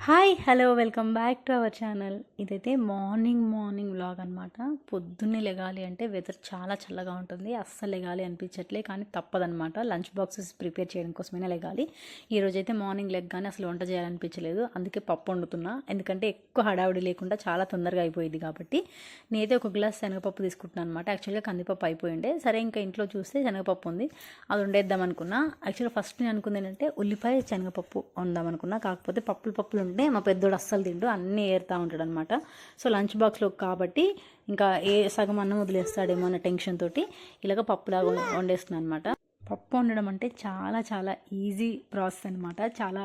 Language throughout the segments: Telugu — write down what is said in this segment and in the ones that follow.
Hi hello welcome back to our channel. ఇదైతే మార్నింగ్ వ్లాగ్ అనమాట. పొద్దున్నే లెగాలి అంటే వెదర్ చాలా చల్లగా ఉంటుంది, అస్సలు లెగాలి అనిపించట్లే, కానీ తప్పదనమాట. లంచ్ బాక్సెస్ ప్రిపేర్ చేయడం కోసమైనా లెగాలి. ఈరోజైతే మార్నింగ్ లెగ్గానే అసలు వంట చేయాలనిపించలేదు, అందుకే పప్పు వండుతున్నా. ఎందుకంటే ఎక్కువ హడావుడి లేకుండా చాలా తొందరగా అయిపోయింది కాబట్టి. నేనైతే ఒక గ్లాస్ శనగపప్పు తీసుకుంటున్నాను అనమాట. యాక్చువల్గా కందిపప్పు అయిపోయిండే, సరే ఇంకా ఇంట్లో చూస్తే శనగపప్పు ఉంది, అది వండేద్దాం అనుకున్నా. యాక్చువల్గా ఫస్ట్ నేను అనుకుంది ఏంటంటే ఉల్లిపాయ శనగపప్పు వందాం అనుకున్నా, కాకపోతే పప్పులు ఉంటే మా పెద్దోడు అస్సలు తింటూ అన్నీ ఏరుతూ ఉంటాడు అనమాట. సో లంచ్ బాక్స్లో కాబట్టి ఇంకా సగం అన్నం వదిలేస్తాడేమో అన్న టెన్షన్ తోటి ఇలాగ పప్పులాగా వండేస్తున్నాను అనమాట. పప్పు వండడం అంటే చాలా చాలా ఈజీ ప్రాసెస్ అనమాట. చాలా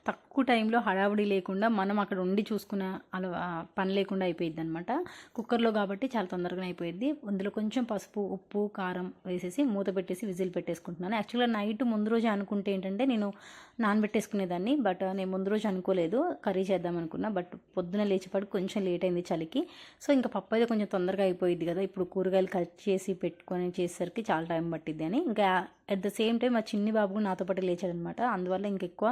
తక్కువ టైంలో హడావుడి లేకుండా మనం అక్కడ ఉండి చూసుకున్న అలా పని లేకుండా అయిపోయింది అనమాట. కుక్కర్లో కాబట్టి చాలా తొందరగా అయిపోయింది. అందులో కొంచెం పసుపు, ఉప్పు, కారం వేసేసి మూత పెట్టేసి విజిల్ పెట్టేసుకుంటున్నాను. యాక్చువల్గా నైట్ ముందు రోజు అనుకుంటే ఏంటంటే నేను నానబెట్టేసుకునేదాన్ని, బట్ నేను ముందు రోజు అనుకోలేదు, కర్రీ చేద్దాం అనుకున్నా. బట్ పొద్దున లేచేపాటు కొంచెం లేట్ అయింది చలికి. సో ఇంకా పప్పు అయితే కొంచెం తొందరగా అయిపోయింది కదా, ఇప్పుడు కూరగాయలు కట్ చేసి పెట్టుకొని చేసేసరికి చాలా టైం పట్టిద్ది అని ఇంకా అట్ ద సేమ్ టైం మా చిన్ని బాబు నాతో పాటు లేచాడనమాట. అందువల్ల ఇంకెక్కువ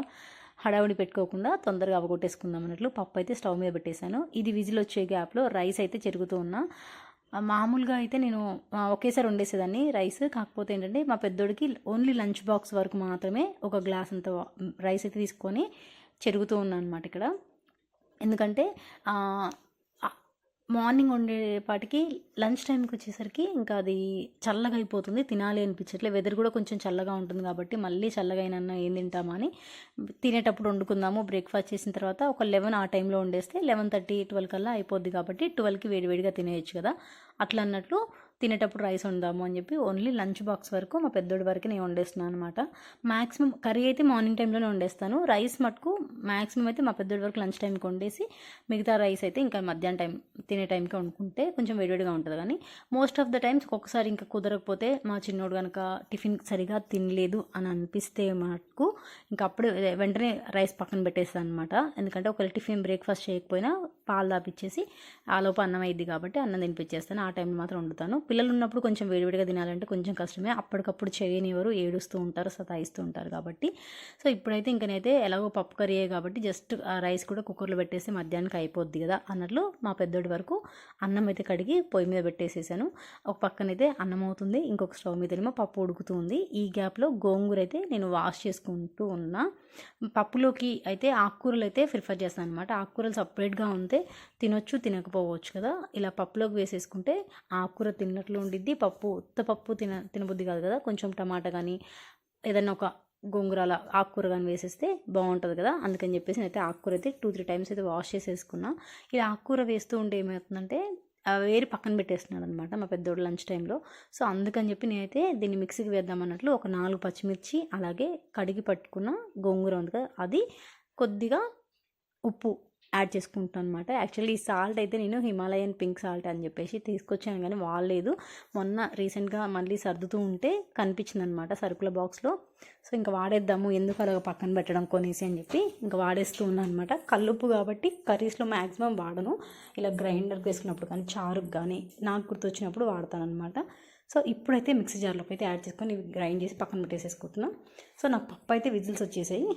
హడావుడి పెట్టుకోకుండా తొందరగా అవగొట్టేసుకుందాం అన్నట్లు పప్పు అయితే స్టవ్ మీద పెట్టేశాను. ఇది విజిల్ వచ్చే గ్యాప్లో రైస్ అయితే చెరుగుతూ ఉన్నా. మామూలుగా అయితే నేను ఒకేసారి వండేసేదాన్ని రైస్, కాకపోతే ఏంటంటే మా పెద్దోడికి ఓన్లీ లంచ్ బాక్స్ వరకు మాత్రమే ఒక గ్లాస్ అంత రైస్ అయితే తీసుకొని చెరుగుతూ ఉన్నాను అనమాట ఇక్కడ. ఎందుకంటే మార్నింగ్ వండేపాటికి లంచ్ టైంకి వచ్చేసరికి ఇంకా అది చల్లగా అయిపోతుంది, తినాలి అనిపించట్లే. వెదర్ కూడా కొంచెం చల్లగా ఉంటుంది కాబట్టి మళ్ళీ చల్లగా అయినా ఏం తింటామని తినేటప్పుడు వండుకుందాము. బ్రేక్ఫాస్ట్ చేసిన తర్వాత ఒక 11 ఆ టైంలో వండేస్తే 11:30 12 కల్లా అయిపోద్ది కాబట్టి 12కి వేడివేడిగా తినేయచ్చు కదా, అట్లా అన్నట్లు తినేటప్పుడు రైస్ వండాము అని చెప్పి ఓన్లీ లంచ్ బాక్స్ వరకు మా పెద్దోడి వరకు నేను వండేస్తున్నాను అనమాట. మ్యాక్సిమం కర్రీ అయితే మార్నింగ్ టైంలోనే వండేస్తాను, రైస్ మటుకు మ్యాక్సిమం అయితే మా పెద్దోడి వరకు లంచ్ టైంకి వండేసి మిగతా రైస్ అయితే ఇంకా మధ్యాహ్నం టైం తినే టైంకి వండుకుంటే కొంచెం వేడివేడిగా ఉంటుంది. కానీ మోస్ట్ ఆఫ్ ద టైమ్స్ ఒక్కొక్కసారి ఇంకా కుదరకపోతే మా చిన్నోడు కనుక టిఫిన్ సరిగా తినలేదు అని అనిపిస్తే మటుకు ఇంకా అప్పుడు వెంటనే రైస్ పక్కన పెట్టేస్తాను అనమాట. ఎందుకంటే ఒకవేళ టిఫిన్ బ్రేక్ఫాస్ట్ చేయకపోయినా పాలు దాపిచ్చేసి ఆ లోపు అన్నం అయింది కాబట్టి అన్నం తినిపించేస్తాను, ఆ టైంలో మాత్రం వండుతాను. పిల్లలు ఉన్నప్పుడు కొంచెం వేడివేడిగా తినాలంటే కొంచెం కష్టమే, అప్పటికప్పుడు చేయనివ్వరు, ఏడుస్తూ ఉంటారు, సతాయిస్తూ ఉంటారు కాబట్టి. సో ఇప్పుడైతే ఇంకనైతే ఎలాగో పప్పు కర్రీయే కాబట్టి జస్ట్ ఆ రైస్ కూడా కుక్కర్లో పెట్టేసి మధ్యాహ్నానికి అయిపోద్ది కదా అన్నట్లు మా పెద్దోడి వరకు అన్నం అయితే కడిగి పొయ్యి మీద పెట్టేసేసాను. ఒక పక్కనైతే అన్నం అవుతుంది, ఇంకొక స్టవ్ మీదనేమో పప్పు ఉడుకుతుంది. ఈ గ్యాప్లో గోంగూర అయితే నేను వాష్ చేసుకుంటూ ఉన్నా. పప్పులోకి అయితే ఆకుకూరలు అయితే ప్రిఫర్ చేస్తాను అనమాట. ఆకుకూరలు సపరేట్గా ఉంటే తినొచ్చు తినకపోవచ్చు కదా, ఇలా పప్పులోకి వేసేసుకుంటే ఆకుకూర తిన్నట్లు ఉండిద్ది. ఉత్త పప్పు తినబుద్ధి కాదు కదా, కొంచెం టమాటా కానీ ఏదైనా ఒక గోంగూరల ఆకుకూర కానీ వేసేస్తే బాగుంటుంది కదా, అందుకని చెప్పేసి నేనైతే ఆకుకూర అయితే 2-3 టైమ్స్ అయితే వాష్ చేసేసుకున్నా. ఇలా ఆకుకూర వేస్తూ ఉంటే ఏమవుతుందంటే వేరి పక్కన పెట్టేస్తున్నాడు అనమాట మా పెద్దోడు లంచ్ టైంలో. సో అందుకని చెప్పి నేనైతే దీన్ని మిక్సీకి వేద్దామన్నట్లు ఒక 4 పచ్చిమిర్చి, అలాగే కడిగి పట్టుకున్న గోంగూర ఉంది కదా, అది కొద్దిగా ఉప్పు యాడ్ చేసుకుంటాను అనమాట. యాక్చువల్లీ ఈ సాల్ట్ అయితే నేను హిమాలయన్ పింక్ సాల్ట్ అని చెప్పేసి తీసుకొచ్చాను, కానీ వాడలేదు. మొన్న రీసెంట్గా మళ్ళీ సర్దుతూ ఉంటే కనిపించింది అనమాట సరుకుల బాక్స్లో. సో ఇంకా వాడేద్దాము, ఎందుకు అలాగ పక్కన పెట్టడం కొనేసి అని చెప్పి ఇంకా వాడేస్తూ ఉన్నాను అనమాట. కల్లుప్పు కాబట్టి కర్రీస్లో మ్యాక్సిమం వాడను, ఇలా గ్రైండర్కి వేసుకున్నప్పుడు కానీ చారుకు కానీ నాకు గుర్తొచ్చినప్పుడు వాడతాను అనమాట. సో ఇప్పుడైతే మిక్సీ జార్లోకి అయితే యాడ్ చేసుకొని ఇవి గ్రైండ్ చేసి పక్కన పెట్టేసేసుకుంటున్నాను. సో నాకు పప్పు అయితే విజిల్స్ వచ్చేసాయి.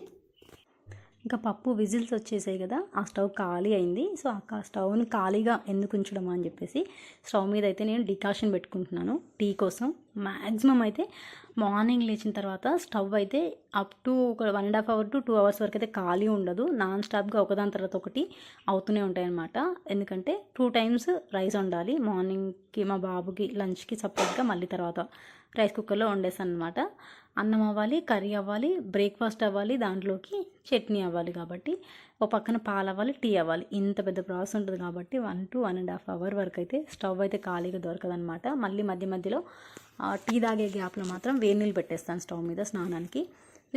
ఇంకా పప్పు విజిల్స్ వచ్చేసాయి కదా, ఆ స్టవ్ ఖాళీ అయింది. సో ఆ స్టవ్ని ఖాళీగా ఎందుకు ఉంచడం అని చెప్పేసి స్టవ్ మీద అయితే నేను డికాషన్ పెట్టుకుంటున్నాను టీ కోసం. మ్యాక్సిమం అయితే మార్నింగ్ లేచిన తర్వాత స్టవ్ అయితే అప్ టు ఒక 1.5 అవర్ to 2 అవర్స్ వరకు అయితే ఖాళీ ఉండదు, నాన్ స్టాప్గా ఒకదాని తర్వాత ఒకటి అవుతూనే ఉంటాయన్నమాట. ఎందుకంటే 2 టైమ్స్ రైస్ వండాలి, మార్నింగ్కి మా బాబుకి లంచ్కి సపరేట్గా, మళ్ళీ తర్వాత రైస్ కుక్కర్లో వండేసాను అనమాట. అన్నం అవ్వాలి, కర్రీ అవ్వాలి, బ్రేక్ఫాస్ట్ అవ్వాలి, దాంట్లోకి చట్నీ అవ్వాలి కాబట్టి ఒక పక్కన పాలు అవ్వాలి, టీ అవ్వాలి, ఇంత పెద్ద ప్రాసెస్ ఉంటుంది కాబట్టి 1 to 1.5 అవర్ వరకు అయితే స్టవ్ అయితే ఖాళీగా దొరకదనమాట. మళ్ళీ మధ్యలో టీ తాగే గ్యాప్లో మాత్రం వేడి నీళ్ళు పెట్టేస్తాను స్టవ్ మీద స్నానానికి.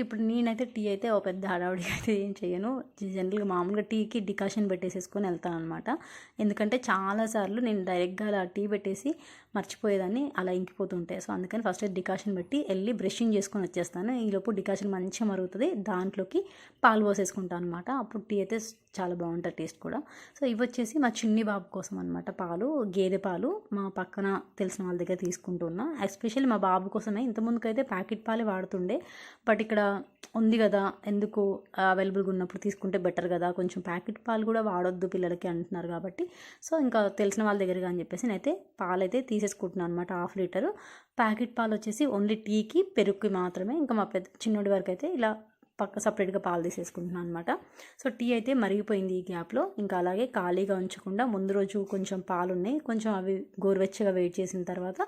ఇప్పుడు నేనైతే టీ అయితే ఒక పెద్ద హడావుడిగా అయితే ఏం చేయను, జనరల్గా మామూలుగా టీకి డికాషన్ పెట్టేసేసుకొని వెళ్తాను అనమాట. ఎందుకంటే చాలాసార్లు నేను డైరెక్ట్గా అలా టీ పెట్టేసి మర్చిపోయేదాన్ని, అలా ఇంకిపోతుంటాయి. సో అందుకని ఫస్ట్ డికాషన్ పెట్టి వెళ్ళి బ్రషింగ్ చేసుకొని వచ్చేస్తాను. ఈలోపు డికాషన్ మంచిగా మరుగుతుంది, దాంట్లోకి పాలు పోసేసుకుంటాను అనమాట. అప్పుడు టీ అయితే చాలా బాగుంటుంది టేస్ట్ కూడా. సో ఇవి వచ్చేసి మా చిన్ని బాబు కోసం అనమాట, పాలు, గేదె పాలు మా పక్కన తెలిసిన వాళ్ళ దగ్గర తీసుకుంటున్నా. ఎస్పెషల్లీ మా బాబు కోసమే, ఇంతకుముందుకైతే ప్యాకెట్ పాలే వాడుతుండే, బట్ ఇక్కడ ఉంది కదా, ఎందుకు అవైలబుల్గా ఉన్నప్పుడు తీసుకుంటే బెటర్ కదా, కొంచెం ప్యాకెట్ పాలు కూడా వాడొద్దు పిల్లలకి అంటున్నారు కాబట్టి సో ఇంకా తెలిసిన వాళ్ళ దగ్గరగా అని చెప్పేసి నేనైతే పాలైతే తీసేసుకుంటున్నాను అనమాట. 1/2 లీటరు. ప్యాకెట్ పాలు వచ్చేసి ఓన్లీ టీకి పెరుగుకి మాత్రమే. ఇంకా మా చిన్నోడి వరకు అయితే ఇలా పక్క సపరేట్గా పాలు తీసేసుకుంటున్నాను అనమాట. సో టీ అయితే మరిగిపోయింది ఈ గ్యాప్లో. ఇంకా అలాగే ఖాళీగా ఉంచకుండా ముందు రోజు కొంచెం పాలు ఉన్నాయి, కొంచెం అవి గోరువెచ్చగా వెయిట్ చేసిన తర్వాత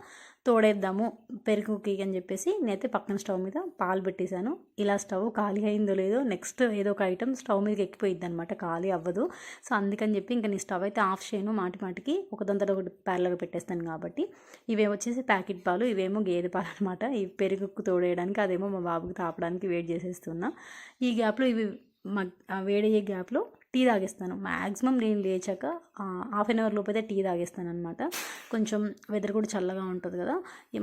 తోడేద్దాము పెరుగుకి అని చెప్పేసి నేనైతే పక్కన స్టవ్ మీద పాలు పెట్టేశాను. ఇలా స్టవ్ ఖాళీ అయిందో లేదో నెక్స్ట్ ఏదో ఒక ఐటమ్ స్టవ్ మీదకి ఎక్కిపోయిద్ది అనమాట, ఖాళీ అవ్వదు. సో అందుకని చెప్పి ఇంకా నేను స్టవ్ అయితే ఆఫ్ చేయను, మాటికి ఒకదంతలో ఒకటి ప్యారల్గా పెట్టేస్తాను కాబట్టి. ఇవేమో వచ్చేసి ప్యాకెట్ పాలు, ఇవేమో గేదె పాలు అనమాట. ఈ పెరుగుకు తోడేయడానికి, అదేమో మా బాబుకి తాపడానికి వెయిట్ చేసేస్తున్నా. ఈ గ్యాప్లో ఇవి వేడయ్యే గ్యాప్లో టీ తాగేస్తాను. మ్యాక్సిమం నేను లేచాక 1/2 అవర్ లోపు అయితే టీ తాగేస్తాను అనమాట. కొంచెం వెదర్ కూడా చల్లగా ఉంటుంది కదా,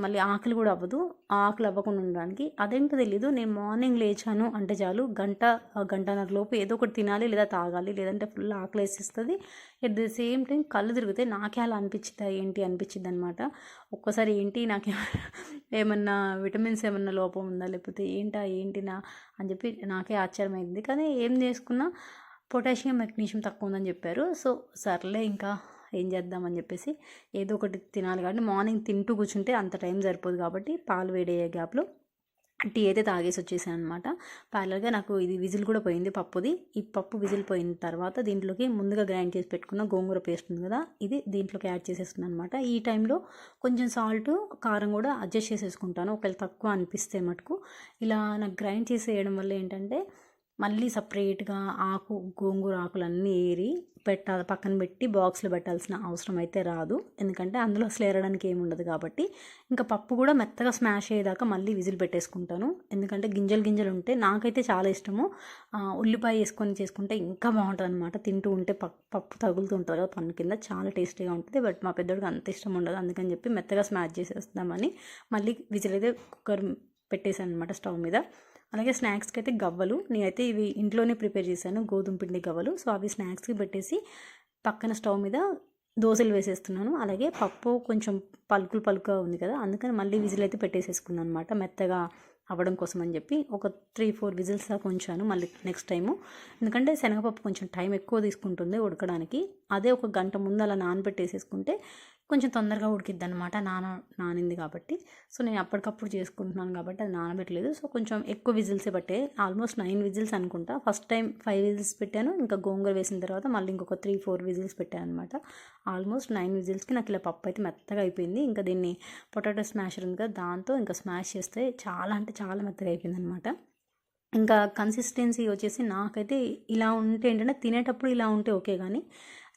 మళ్ళీ ఆకలి కూడా అవ్వదు. ఆకలి అవ్వకుండా ఉండడానికి అదేంటో తెలీదు, నేను మార్నింగ్ లేచాను అంటే చాలు గంటన్నర లోపు ఏదో ఒకటి తినాలి లేదా తాగాలి, లేదంటే ఫుల్ ఆకలి వేసేస్తుంది. ఎట్ ది సేమ్ టైం కళ్ళు తిరిగితే నాకే అలా అనిపించింది అనమాట. ఒక్కోసారి ఏంటి నాకు ఏమన్నా విటమిన్స్ ఏమన్నా లోపం ఉందా, లేకపోతే ఏంటినా అని చెప్పి నాకే ఆశ్చర్యమైంది. కానీ ఏం చేసుకున్నా పొటాషియం మెగ్నీషియం తక్కువ ఉందని చెప్పారు. సో సర్లే ఇంకా ఏం చేద్దామని చెప్పేసి ఏదో ఒకటి తినాలి కాబట్టి మార్నింగ్ తింటూ కూర్చుంటే అంత టైం సరిపోదు కాబట్టి పాలు వేడయ్యే గ్యాప్లో టీ అయితే తాగేసి వచ్చేసాను అనమాట. ప్యారల్గా నాకు ఇది విజిల్ కూడా పోయింది పప్పుది. ఈ పప్పు విజిల్ పోయిన తర్వాత దీంట్లోకి ముందుగా గ్రైండ్ చేసి పెట్టుకున్న గోంగూర పేస్ట్ ఉంది కదా, ఇది దీంట్లోకి యాడ్ చేసేస్తున్నాను అనమాట. ఈ టైంలో కొంచెం సాల్ట్ కారం కూడా అడ్జస్ట్ చేసేసుకుంటాను ఒకవేళ తక్కువ అనిపిస్తే మటుకు. ఇలా నాకు గ్రైండ్ చేసి వేయడం వల్ల ఏంటంటే మళ్ళీ సపరేట్గా గోంగూర ఆకులన్నీ ఏరి పక్కన పెట్టి బాక్స్లో పెట్టాల్సిన అవసరం అయితే రాదు, ఎందుకంటే అందులో అసలు ఏరడానికి ఏమి ఉండదు కాబట్టి. ఇంకా పప్పు కూడా మెత్తగా స్మాష్ అయ్యేదాకా మళ్ళీ విజిల్ పెట్టేసుకుంటాను, ఎందుకంటే గింజలు ఉంటే నాకైతే చాలా ఇష్టము. ఉల్లిపాయ వేసుకొని చేసుకుంటే ఇంకా బాగుంటుంది అనమాట, తింటూ ఉంటే పప్పు తగులుతూ ఉంటుంది కదా పన్ను కింద, చాలా టేస్టీగా ఉంటుంది. బట్ మా పెద్దోడికి అంత ఇష్టం ఉండదు, అందుకని చెప్పి మెత్తగా స్మాష్ చేసేస్తామని మళ్ళీ విజిల్ అయితే కుక్కర్ పెట్టేశాను అనమాట స్టవ్ మీద. అలాగే స్నాక్స్కి అయితే గవ్వలు నేనైతే ఇవి ఇంట్లోనే ప్రిపేర్ చేశాను, గోధుమ పిండి గవ్వలు. సో అవి స్నాక్స్కి పెట్టేసి పక్కన స్టవ్ మీద దోశలు వేసేస్తున్నాను. అలాగే పప్పు కొంచెం పలుకుగా ఉంది కదా, అందుకని మళ్ళీ విజిల్ అయితే పెట్టేసేసుకున్నాను అనమాట మెత్తగా అవ్వడం కోసం అని చెప్పి. ఒక 3-4 విజిల్స్ దాకా ఉంచాను మళ్ళీ నెక్స్ట్ టైము, ఎందుకంటే శనగపప్పు కొంచెం టైం ఎక్కువ తీసుకుంటుంది ఉడకడానికి. అదే ఒక గంట ముందు అలా నానబెట్టేసేసుకుంటే కొంచెం తొందరగా ఉడికిద్ది అనమాట, నానింది కాబట్టి. సో నేను అప్పటికప్పుడు చేసుకుంటున్నాను కాబట్టి అది నానబెట్టలేదు. సో కొంచెం ఎక్కువ విజిల్సే పట్టాయి, ఆల్మోస్ట్ 9 విజిల్స్ అనుకుంటా. ఫస్ట్ టైం 5 విజిల్స్ పెట్టాను, ఇంకా గోంగూర వేసిన తర్వాత మళ్ళీ ఇంకొక 3-4 విజిల్స్ పెట్టాను అనమాట. ఆల్మోస్ట్ 9 విజిల్స్కి నాకు ఇలా పప్పు అయితే మెత్తగా అయిపోయింది. ఇంకా దీన్ని పొటాటో స్మాషర్ ఉంది కదా, దాంతో ఇంకా స్మాష్ చేస్తే చాలా అంటే చాలా మెత్తగా అయిపోయింది అనమాట. ఇంకా కన్సిస్టెన్సీ వచ్చేసి నాకైతే ఇలా ఉంటే ఏంటంటే తినేటప్పుడు ఇలా ఉంటే ఓకే, కానీ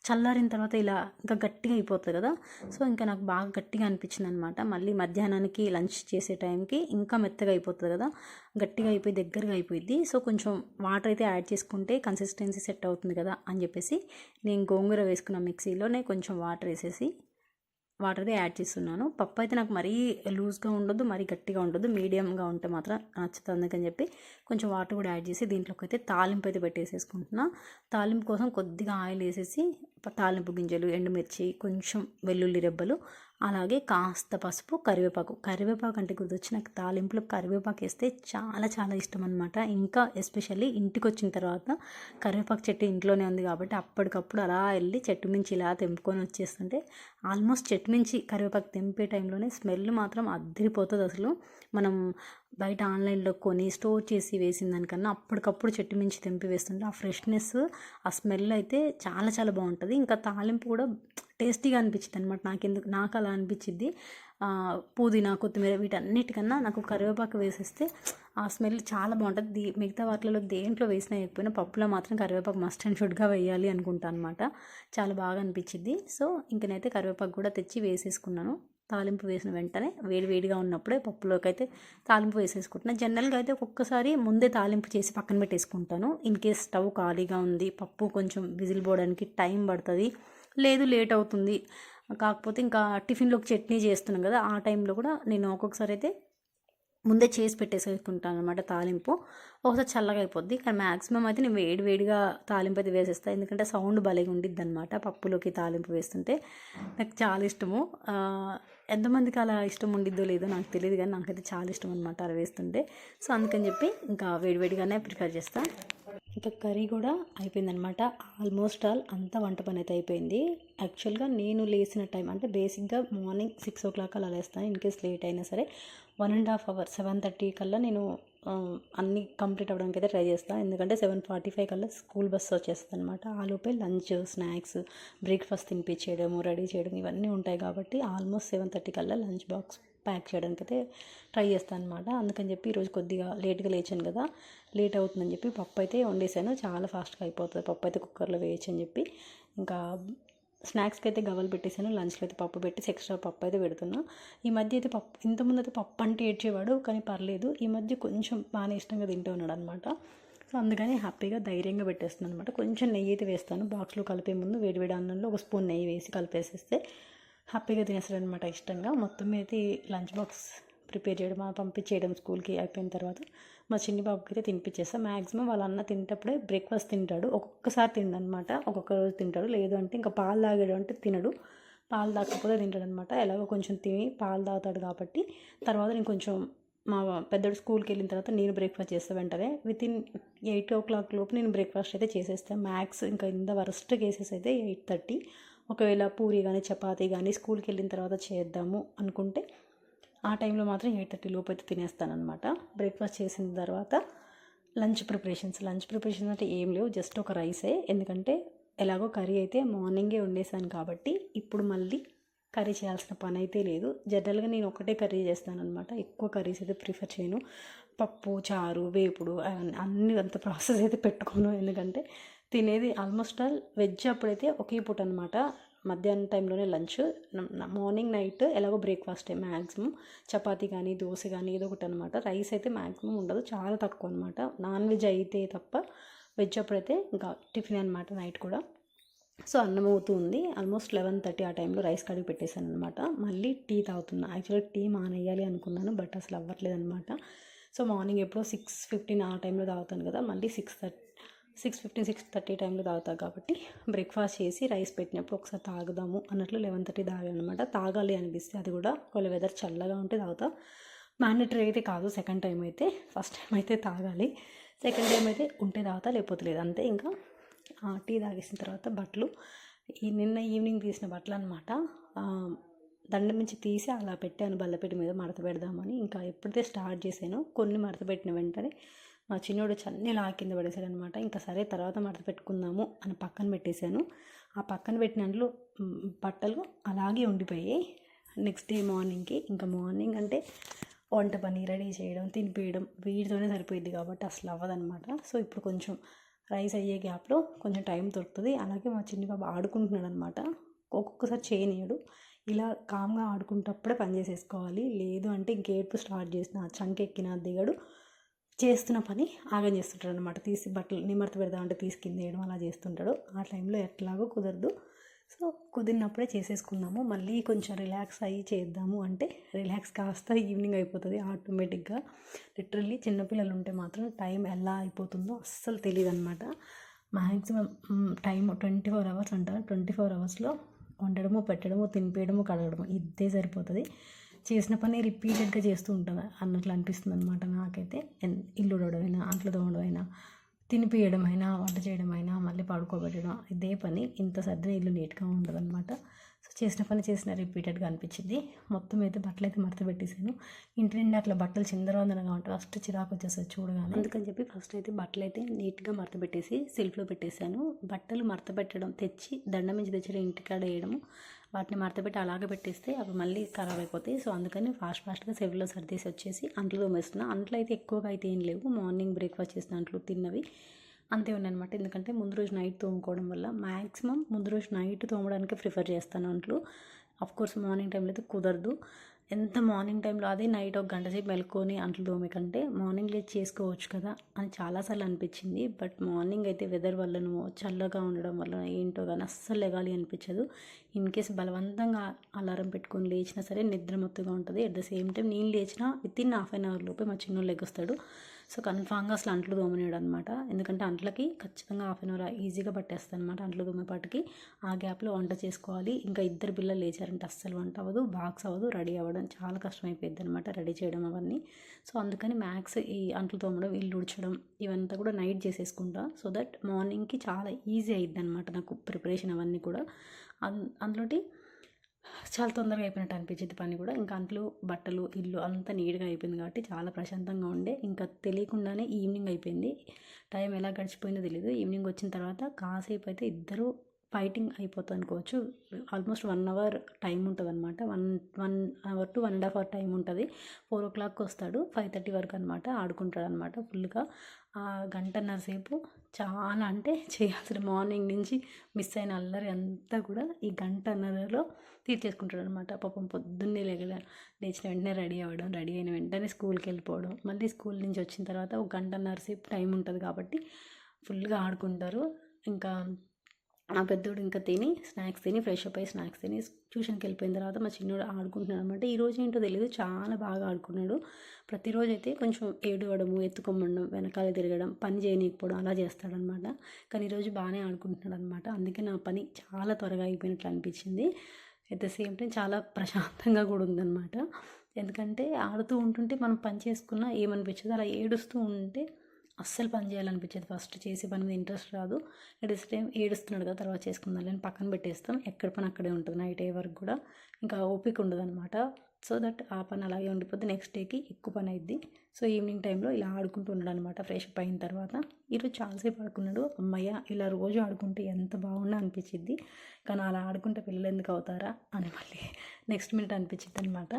చల్లారిన తర్వాత ఇలా ఇంకా గట్టిగా అయిపోతుంది కదా, సో ఇంకా నాకు బాగా గట్టిగా అనిపించింది అనమాట. మళ్ళీ మధ్యాహ్నానికి లంచ్ చేసే టైంకి ఇంకా మెత్తగా అయిపోతుంది కదా, గట్టిగా అయిపోయి దగ్గరగా అయిపోయింది. సో కొంచెం వాటర్ అయితే యాడ్ చేసుకుంటే కన్సిస్టెన్సీ సెట్ అవుతుంది కదా అని చెప్పేసి నేను గోంగూర వేసుకున్న మిక్సీలోనే కొంచెం వాటర్ వేసేసి వాటర్దే యాడ్ చేస్తున్నాను. పప్పు అయితే నాకు మరీ లూజ్గా ఉండొద్దు, మరీ గట్టిగా ఉండొద్దు, మీడియంగా ఉంటే మాత్రం నచ్చుతుంది. అందుకని చెప్పి కొంచెం వాటర్ కూడా యాడ్ చేసి దీంట్లోకి అయితే తాలింపు అయితే పెట్టేసేసుకుంటున్నా. తాలింపు కోసం కొద్దిగా ఆయిల్ వేసేసి తాలింపు గింజలు, ఎండుమిర్చి, కొంచెం వెల్లుల్లి రెబ్బలు, అలాగే కాస్త పసుపు, కరివేపాకు అంటే గుర్తొచ్చి నాకు తాలింపులో కరివేపాకు వేస్తే చాలా చాలా ఇష్టం అనమాట. ఇంకా ఎస్పెషల్లీ ఇంటికి వచ్చిన తర్వాత కరివేపాకు చెట్టు ఇంట్లోనే ఉంది కాబట్టి అప్పటికప్పుడు అలా వెళ్ళి చెట్టు మించి ఇలా తెంపుకొని వచ్చేస్తుంటే ఆల్మోస్ట్ చెట్టు మించి కరివేపాకు తెంపే టైంలోనే స్మెల్ మాత్రం అద్దరిపోతుంది అసలు. మనం బయట ఆన్లైన్లో కొని స్టోర్ చేసి వేసిన దానికన్నా అప్పటికప్పుడు చెట్టు మించి తెంపి వేస్తుంటే ఆ ఫ్రెష్నెస్, ఆ స్మెల్ అయితే చాలా చాలా బాగుంటుంది. ఇంకా తాలింపు కూడా టేస్టీగా అనిపించింది అనమాట. నాకు అలా అనిపించింది. పుదీనా, కొత్తిమీర వీటన్నిటికన్నా నాకు కరివేపాకు వేసేస్తే ఆ స్మెల్ చాలా బాగుంటుంది. మిగతా వాటిలో దేంట్లో వేసినా వేయకపోయినా పప్పులో మాత్రం కరివేపాకు మస్ట్ అండ్ షుడ్గా వేయాలి అనుకుంటాను అనమాట. చాలా బాగా అనిపించింది. సో ఇంకనైతే కరివేపాకు కూడా తెచ్చి వేసేసుకున్నాను. తాలింపు వేసిన వెంటనే వేడిగా ఉన్నప్పుడే పప్పులోకి అయితే తాలింపు వేసేసుకుంటున్నాను. జనరల్గా అయితే ఒక్కొక్కసారి ముందే తాలింపు చేసి పక్కన పెట్టేసుకుంటాను. ఇన్ కేస్ స్టవ్ ఖాళీగా ఉంది, పప్పు కొంచెం విజిల్ పోవడానికి టైం పడుతుంది, లేదు లేట్ అవుతుంది, కాకపోతే ఇంకా టిఫిన్లోకి చట్నీ చేస్తున్నాం కదా, ఆ టైంలో కూడా నేను ఒక్కొక్కసారి అయితే ముందే చేసి పెట్టేసుకుంటాను అనమాట తాలింపు. ఒకసారి చల్లగా అయిపోద్ది, కానీ మ్యాక్సిమం అయితే నేను వేడిగా తాలింపు అయితే వేసేస్తాను, ఎందుకంటే సౌండ్ భలేగా ఉండిద్ది అనమాట పప్పులోకి తాలింపు వేస్తుంటే. నాకు చాలా ఇష్టము. ఎంతమందికి అలా ఇష్టం ఉండిద్దో లేదో నాకు తెలియదు, కానీ నాకైతే చాలా ఇష్టం అనమాట అలా వేస్తుంటే. సో అందుకని చెప్పి ఇంకా వేడివేడిగానే ప్రిఫర్ చేస్తాను. ఇంకా కర్రీ కూడా అయిపోయిందనమాట. ఆల్మోస్ట్ ఆల్ అంతా వంట పని అయితే అయిపోయింది. యాక్చువల్గా నేను లేచిన టైం అంటే బేసిక్గా మార్నింగ్ 6 o'clock అలా లేస్తాను. ఇన్ కేస్ లేట్ అయినా సరే 1.5 hours 7:30 కల్లా నేను అన్నీ కంప్లీట్ అవ్వడానికి అయితే ట్రై చేస్తాను. ఎందుకంటే 7:45 కల్లా స్కూల్ బస్సు వచ్చేస్తుంది అనమాట. ఆ లోపే లంచ్, స్నాక్స్, బ్రేక్ఫాస్ట్ తినిపించేయడము, రెడీ చేయడం ఇవన్నీ ఉంటాయి కాబట్టి ఆల్మోస్ట్ 7:30 కల్లా లంచ్ బాక్స్ ప్యాక్ చేయడానికి అయితే ట్రై చేస్తాను అనమాట. అందుకని చెప్పి ఈరోజు కొద్దిగా లేట్గా లేచాను కదా, లేట్ అవుతుందని చెప్పి పప్పు అయితే వండేసాను. చాలా ఫాస్ట్గా అయిపోతుంది పప్పు అయితే, కుక్కర్లో వేయచ్చు అని చెప్పి. ఇంకా స్నాక్స్కి అయితే గవ్వలు పెట్టేశాను, లంచ్లో అయితే పప్పు పెట్టేసి ఎక్స్ట్రా పప్పు అయితే పెడుతున్నా. ఈ మధ్య అయితే పప్పు, ఇంతకుముందు అయితే పప్పు అంటే ఏడ్చేవాడు, కానీ పర్లేదు ఈ మధ్య కొంచెం బాగానే ఇష్టంగా తింటూ ఉన్నాడు అనమాట. సో అందుకని హ్యాపీగా ధైర్యంగా పెట్టేస్తున్నాను అనమాట. కొంచెం నెయ్యి అయితే వేస్తాను బాక్స్లో కలిపే ముందు, వేడివేడి అన్నంలో ఒక స్పూన్ నెయ్యి వేసి కలిపేసేస్తే హ్యాపీగా తినేస్తాడనమాట ఇష్టంగా. మొత్తం అయితే లంచ్ బాక్స్ ప్రిపేర్ చేయడం, పంపించేయడం స్కూల్కి అయిపోయిన తర్వాత మా చిన్ని బాబుకి అయితే తినిపించేస్తాను. మ్యాక్సిమం వాళ్ళ అన్న తింటప్పుడే బ్రేక్ఫాస్ట్ తింటాడు, ఒక్కొక్కసారి తిండనమాట, ఒక్కొక్క రోజు తింటాడు. లేదు అంటే ఇంకా పాలు తాగాడు అంటే తినడు, పాలు తాగకపోతే తింటాడు అనమాట. ఎలాగో కొంచెం తిని పాలు తాగుతాడు కాబట్టి తర్వాత నేను కొంచెం మా పెద్దోడు స్కూల్కి వెళ్ళిన తర్వాత నేను బ్రేక్ఫాస్ట్ చేస్తా వెంటనే. వితిన్ 8 o'clock లోపు నేను బ్రేక్ఫాస్ట్ అయితే చేసేస్తాను మ్యాక్స్. ఇంకా ఇంత వరస్ట్ కేసెస్ అయితే 8:30. ఒకవేళ పూరి కానీ చపాతీ కానీ స్కూల్కి వెళ్ళిన తర్వాత చేద్దాము అనుకుంటే ఆ టైంలో మాత్రం 8:30 లోపు అయితే తినేస్తానమాట. బ్రేక్ఫాస్ట్ చేసిన తర్వాత లంచ్ ప్రిపరేషన్స్ అంటే ఏం లేవు, జస్ట్ ఒక రైసే. ఎందుకంటే ఎలాగో కర్రీ అయితే మార్నింగే వండేసాను కాబట్టి ఇప్పుడు మళ్ళీ కర్రీ చేయాల్సిన పని అయితే లేదు. జనరల్గా నేను ఒకటే కర్రీ చేస్తానమాట, ఎక్కువ కర్రీస్ అయితే ప్రిఫర్ చేయను. పప్పు, చారు, వేపుడు అన్ని అంత ప్రాసెస్ అయితే పెట్టుకోను, ఎందుకంటే తినేది ఆల్మోస్ట్ ఆల్ వెజ్ అప్పుడైతే ఒకే పూట అనమాట. మధ్యాహ్నం టైంలోనే లంచ్, మార్నింగ్ నైట్ ఎలాగో బ్రేక్ఫాస్టే మ్యాక్సిమం. చపాతీ కానీ దోశ కానీ ఏదో ఒకటి అనమాట. రైస్ అయితే మ్యాక్సిమం ఉండదు, చాలా తక్కువ అనమాట. నాన్ వెజ్ అయితే తప్ప, వెజ్ అప్పుడైతే ఇంకా టిఫిన్ అనమాట నైట్ కూడా. సో అన్నం అవుతుంది ఆల్మోస్ట్ 11:30 ఆ టైంలో రైస్ కడిగి పెట్టేశాను అనమాట. మళ్ళీ టీ తాగుతున్నా. యాక్చువల్గా టీ మానేయాలి అనుకున్నాను, బట్ అసలు అవ్వట్లేదు అనమాట. సో మార్నింగ్ ఎప్పుడో 6:15 ఆ టైంలో తాగుతాను కదా, మళ్ళీ 6:15 6:30 టైంలో తాగుతాను కాబట్టి బ్రేక్ఫాస్ట్ చేసి రైస్ పెట్టినప్పుడు ఒకసారి తాగుదాము అన్నట్లు 11:30 తాగాను అనమాట. తాగాలి అనిపిస్తే అది కూడా ఒకవేళ వెదర్ చల్లగా ఉంటే తాగుతా. మ్యాండేటరీ అయితే కాదు సెకండ్ టైం అయితే. ఫస్ట్ టైం అయితే తాగాలి, సెకండ్ టైం అయితే ఉంటే తాగుతా, లేకపోతే లేదు అంతే. ఇంకా టీ తాగేసిన తర్వాత బట్టలు, నిన్న ఈవినింగ్ తీసిన బట్టలు అనమాట, దండం నుంచి తీసి అలా పెట్టాను బల్లపెట్టి మీద మడత పెడదామని. ఇంకా ఎప్పుడైతే స్టార్ట్ చేశానో కొన్ని మడత పెట్టిన వెంటనే మా చిన్నోడు చన్నీలా కింద పడేశాడు అనమాట. ఇంకా సరే తర్వాత మడత పెట్టుకుందాము అని పక్కన పెట్టేశాను. ఆ పక్కన పెట్టిన దాంట్లో బట్టలు అలాగే ఉండిపోయాయి. నెక్స్ట్ డే మార్నింగ్కి, ఇంకా మార్నింగ్ అంటే వంట పని, రెడీ చేయడం, తినిపించడం వీటితోనే సరిపోయింది కాబట్టి అసలు అవ్వదనమాట. సో ఇప్పుడు కొంచెం రైస్ అయ్యే గ్యాప్లో కొంచెం టైం దొరుకుతుంది. అలాగే మా చిన్ని బాబు ఆడుకుంటున్నాడు అనమాట, ఒక్కొక్కసారి చేయనీయడు. ఇలా కామ్గా ఆడుకుంటప్పుడే పని చేసేసుకోవాలి, లేదు అంటే ఇంకేడుపు స్టార్ట్ చేసిన చంకెక్కిన దిగడు, చేస్తున్న పని ఆగం చేస్తుంటాడు అనమాట. తీసి బట్టలు నిమర్త పెడదామంటే తీసి కింద వేయడం అలా చేస్తుంటాడు. ఆ టైంలో ఎట్లాగో కుదరదు. సో కుదిరినప్పుడే చేసేసుకుందాము, మళ్ళీ కొంచెం రిలాక్స్ అయ్యి చేద్దాము అంటే రిలాక్స్ కాస్త ఈవినింగ్ అయిపోతుంది ఆటోమేటిక్గా. లిటరల్లీ చిన్నపిల్లలు ఉంటే మాత్రం టైం ఎలా అయిపోతుందో అస్సలు తెలియదు అనమాట. మ్యాక్సిమం టైం 24 hours అంటారు, 24 hours వండడము, పెట్టడము, తినిపించడము, కడగడము ఇదే సరిపోతుంది. చేసిన పని రిపీటెడ్గా చేస్తూ ఉంటుంది అన్నట్లు అనిపిస్తుంది అనమాట నాకైతే. ఇల్లు ఉడవడమైనా, అంట్లు తోమడమైనా, తినిపించడం అయినా, వంట చేయడం అయినా, మళ్ళీ పడుకోబెట్టడం, ఇదే పని. ఇంత సర్దిన ఇల్లు నీట్గా ఉండదు అనమాట. సో చేసిన పని చేసిన రిపీటెడ్గా అనిపించింది. మొత్తం అయితే బట్టలు అయితే మడత పెట్టేశాను. ఇంటి నిండా అట్లా బట్టలు చిందరవందనగా ఉంటాయి, ఫస్ట్ చిరాకు వచ్చేస్తుంది చూడగానే. అందుకని చెప్పి ఫస్ట్ అయితే బట్టలు అయితే నీట్గా మడత పెట్టేసి సెల్ఫ్లో పెట్టేశాను. బట్టలు మడత పెట్టడం, తెచ్చి దండం నుంచి తెచ్చి ఇంటికాడ వేయడము, వాటిని మడతపెట్టి అలాగే పెట్టేస్తే అవి మళ్ళీ ఖరాబ్ అయిపోతాయి. సో అందుకని ఫాస్ట్గా సెల్ఫ్లో సర్దేసి వచ్చేసి అంట్లు తోమేస్తున్నా. అంట్లు అయితే ఎక్కువగా అయితే ఏం లేవు, మార్నింగ్ బ్రేక్ఫాస్ట్ చేసిన అంట్లు తిన్నవి అంతే ఉన్నాయన్నమాట. ఎందుకంటే ముందు రోజు నైట్ తోముకోవడం వల్ల మ్యాక్సిమం ముందు రోజు నైట్ తోమడానికి ప్రిఫర్ చేస్తాను అంట్లు. కోర్స్ మార్నింగ్ టైంలో అయితే కుదరదు, ఎంత మార్నింగ్ టైంలో అదే నైట్ ఒక గంట సేపు మెలుకొని అంట్లు తోమే కంటే మార్నింగ్ లేచి చేసుకోవచ్చు కదా అని చాలాసార్లు అనిపించింది. బట్ మార్నింగ్ అయితే వెదర్ వల్లనో చల్లగా ఉండడం వల్ల ఏంటో కానీ అస్సలు లెగాలి అనిపించదు. ఇన్ కేస్ బలవంతంగా అలారం పెట్టుకొని లేచినా సరే నిద్ర మత్తుగా ఉంటుంది. అట్ ద సేమ్ టైం నేను లేచినా వితిన్ హాఫ్ అన్ అవర్ లోపే మా చిన్నోడు లెగొస్తాడు. సో కన్ఫామ్గా అసలు అంట్లు తోమనేడు అనమాట. ఎందుకంటే అంట్లకి ఖచ్చితంగా హాఫ్ అన్ అవర్ ఈజీగా పట్టేస్తాను అనమాట. అంట్లు తోమేపాటికి ఆ గ్యాప్లో వంట చేసుకోవాలి. ఇంకా ఇద్దరు పిల్లలు లేచారంటే అస్సలు వంట అవ్వదు, బాక్స్ అవ్వదు, రెడీ అవ్వడం చాలా కష్టమైపోయింది అనమాట, రెడీ చేయడం అవన్నీ. సో అందుకని మ్యాక్స్ ఈ అంట్లు తోమడం, ఇల్లు ఉడ్చడం ఇవంతా కూడా నైట్ చేసేసుకుంటా. సో దట్ మార్నింగ్కి చాలా ఈజీ అయ్యిద్ది అనమాట నాకు ప్రిపరేషన్ అవన్నీ కూడా. అందులోటి చాలా తొందరగా అయిపోయినట్టు అనిపించింది పని కూడా. ఇంకా అంట్లు, బట్టలు, ఇల్లు అంతా నీట్గా అయిపోయింది కాబట్టి చాలా ప్రశాంతంగా ఉండే. ఇంకా తెలియకుండానే ఈవినింగ్ అయిపోయింది. టైం ఎలా గడిచిపోయిందో తెలియదు. ఈవినింగ్ వచ్చిన తర్వాత కాసేపు అయితే ఇద్దరు ఫైటింగ్ అయిపోతుంది అనుకోవచ్చు. ఆల్మోస్ట్ 1 అవర్ టైం ఉంటుంది అనమాట. 1 అవర్ టు 1.5 అవర్ టైం ఉంటుంది. 4 o'clock వస్తాడు, 5:30 వరకు అనమాట ఆడుకుంటాడు అనమాట ఫుల్గా. ఆ గంటన్నర సేపు చాలా అంటే చేయాల్సిన మార్నింగ్ నుంచి మిస్ అయిన అల్లరి అంతా కూడా ఈ గంటన్నరలో తీర్చేసుకుంటాడు అనమాట. పాపం పొద్దున్నే లేచిన వెంటనే రెడీ అవ్వడం, రెడీ అయిన వెంటనే స్కూల్కి వెళ్ళిపోవడం, మళ్ళీ స్కూల్ నుంచి వచ్చిన తర్వాత ఒక గంటన్నర సేపు టైం ఉంటుంది కాబట్టి ఫుల్గా ఆడుకుంటారు. ఇంకా ఆ పెద్దోడు ఇంకా స్నాక్స్ తిని ఫ్రెష్ అప్ అయ్యి స్నాక్స్ తిని ట్యూషన్కి వెళ్ళిపోయిన తర్వాత మా చిన్నోడు ఆడుకుంటున్నాడు అనమాట. ఈరోజు ఏంటో తెలియదు, చాలా బాగా ఆడుకున్నాడు. ప్రతిరోజు అయితే కొంచెం ఏడవడము, ఎత్తుకొమ్మడం, వెనకాల తిరగడం, పని చేయనీయకపోవడం అలా చేస్తాడనమాట. కానీ ఈరోజు బాగానే ఆడుకుంటున్నాడు అనమాట. అందుకే నా పని చాలా త్వరగా అయిపోయినట్లు అనిపించింది. అట్ ద సేమ్ టైం చాలా ప్రశాంతంగా కూడా ఉందన్నమాట. ఎందుకంటే ఆడుతూ ఉంటుంటే మనం పని చేసుకున్నా ఏమనిపించదు, అలా ఏడుస్తూ ఉంటే అస్సలు పని చేయాలనిపించేది. ఫస్ట్ చేసే పని మీద ఇంట్రెస్ట్ రాదు. అట్ ద టైం ఏడుస్తున్నాడు కదా తర్వాత చేసుకుందాం అని పక్కన పెట్టేస్తాం. ఎక్కడ పని అక్కడే ఉంటుంది నైట్ అయ్యే వరకు కూడా. ఇంకా ఓపిక ఉండదు అనమాట. సో దట్ ఆ పని అలాగే ఉండిపోద్ది. నెక్స్ట్ డేకి ఎక్కువ పని అయింది. సో ఈవినింగ్ టైంలో ఇలా ఆడుకుంటూ ఉన్నాడు అనమాట ఫ్రెష్ అప్ అయిన తర్వాత. ఈరోజు చాలాసేపు ఆడుకున్నాడు. అమ్మయ్య ఇలా రోజు ఆడుకుంటే ఎంత బాగుండా అనిపించింది. కానీ అలా ఆడుకుంటే పిల్లలు ఎందుకు అవుతారా అని మళ్ళీ నెక్స్ట్ మినిట్ అనిపించింది అనమాట.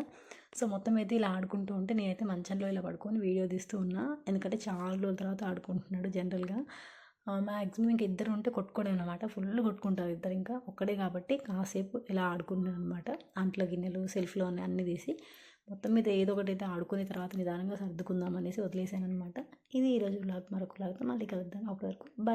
సో మొత్తం అయితే ఇలా ఆడుకుంటూ ఉంటే నేనైతే మంచంలో ఇలా పడుకొని వీడియో తీస్తూ ఉన్నా. ఎందుకంటే చాలా రోజుల తర్వాత ఆడుకుంటున్నాడు. జనరల్గా మ్యాక్సిమం ఇంకా ఇద్దరు ఉంటే కొట్టుకోవడం అనమాట, ఫుల్ కొట్టుకుంటారు ఇద్దరు. ఇంకా ఒక్కడే కాబట్టి కాసేపు ఇలా ఆడుకుంటున్నాను అనమాట. అంట్లో గిన్నెలు, సెల్ఫ్లో అన్నీ తీసి మొత్తం మీద ఏదో ఒకటి అయితే ఆడుకునే తర్వాత నిదానంగా సర్దుకుందాం అనేసి వదిలేసాను అనమాట. ఇది ఈరోజు వ్లాగ్. మరొక వ్లాగ్తో మళ్ళీ కలుద్దాం. అప్పటి వరకు బాయ్.